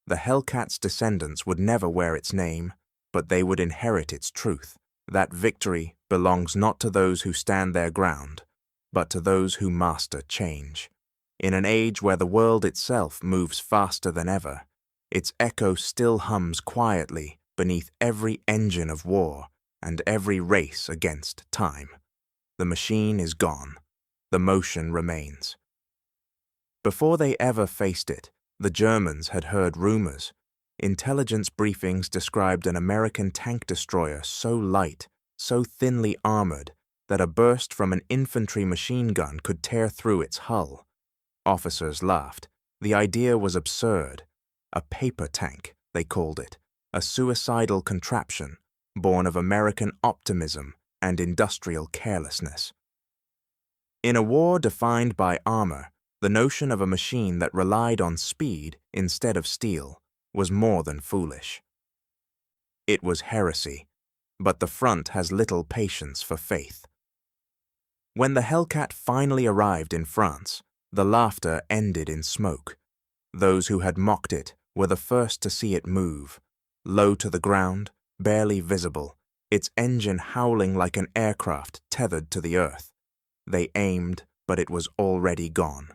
[SPEAKER 1] The Hellcat's descendants would never wear its name, but they would inherit its truth. That victory belongs not to those who stand their ground, but to those who master change. In an age where the world itself moves faster than ever, its echo still hums quietly beneath every engine of war and every race against time. The machine is gone. The motion remains. Before they ever faced it, the Germans had heard rumors. Intelligence briefings described an American tank destroyer so light, so thinly armored, that a burst from an infantry machine gun could tear through its hull. Officers laughed. The idea was absurd. A paper tank, they called it, a suicidal contraption, born of American optimism and industrial carelessness. In a war defined by armor, the notion of a machine that relied on speed instead of steel was more than foolish. It was heresy, but the front has little patience for faith. When the Hellcat finally arrived in France, the laughter ended in smoke. Those who had mocked it were the first to see it move, low to the ground, barely visible, its engine howling like an aircraft tethered to the earth. They aimed, but it was already gone.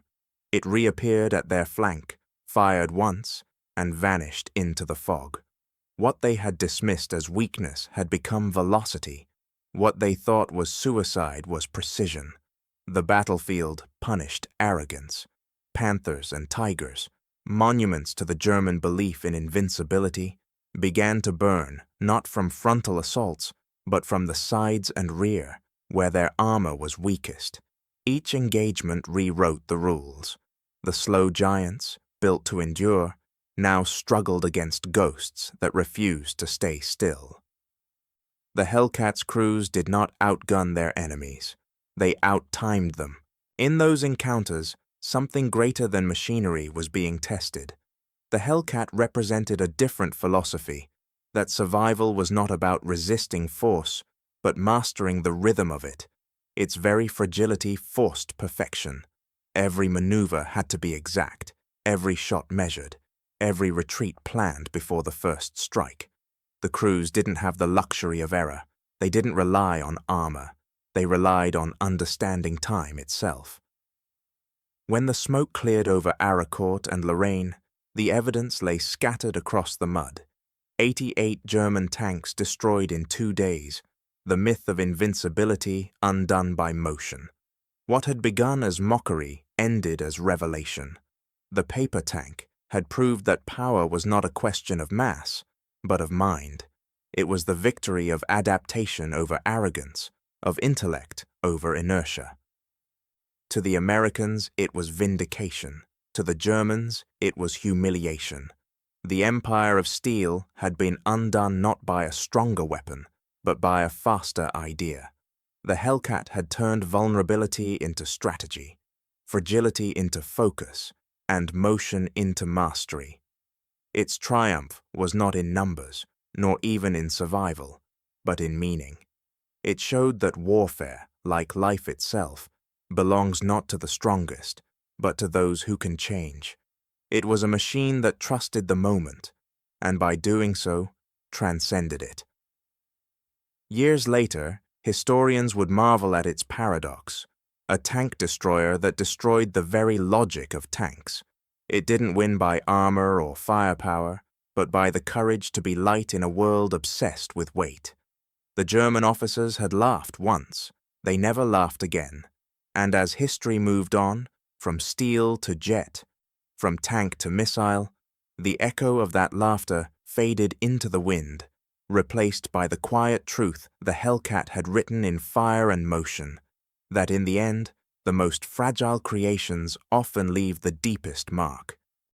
[SPEAKER 1] It reappeared at their flank, fired once, and vanished into the fog. What they had dismissed as weakness had become velocity. What they thought was suicide was precision. The battlefield punished arrogance. Panthers and tigers, monuments to the German belief in invincibility, began to burn not from frontal assaults, but from the sides and rear, where their armor was weakest. Each engagement rewrote the rules. The slow giants, built to endure, now struggled against ghosts that refused to stay still. The Hellcat's crews did not outgun their enemies. They out-timed them. In those encounters, something greater than machinery was being tested. The Hellcat represented a different philosophy, that survival was not about resisting force, but mastering the rhythm of it. Its very fragility forced perfection. Every maneuver had to be exact, every shot measured, every retreat planned before the first strike. The crews didn't have the luxury of error. They didn't rely on armor. They relied on understanding time itself. When the smoke cleared over Aricourt and Lorraine, the evidence lay scattered across the mud. 88 German tanks destroyed in 2 days, the myth of invincibility undone by motion. What had begun as mockery ended as revelation. The paper tank had proved that power was not a question of mass, but of mind. It was the victory of adaptation over arrogance, of intellect over inertia. To the Americans, it was vindication. To the Germans, it was humiliation. The empire of steel had been undone not by a stronger weapon, but by a faster idea. The Hellcat had turned vulnerability into strategy, fragility into focus, and motion into mastery. Its triumph was not in numbers, nor even in survival, but in meaning. It showed that warfare, like life itself, belongs not to the strongest, but to those who can change. It was a machine that trusted the moment, and by doing so, transcended it. Years later, historians would marvel at its paradox, a tank destroyer that destroyed the very logic of tanks. It didn't win by armor or firepower, but by the courage to be light in a world obsessed with weight. The German officers had laughed once. They never laughed again. And as history moved on, from steel to jet, from tank to missile, the echo of that laughter faded into the wind, replaced by the quiet truth the Hellcat had written in fire and motion, that in the end, the most fragile creations often leave the deepest mark.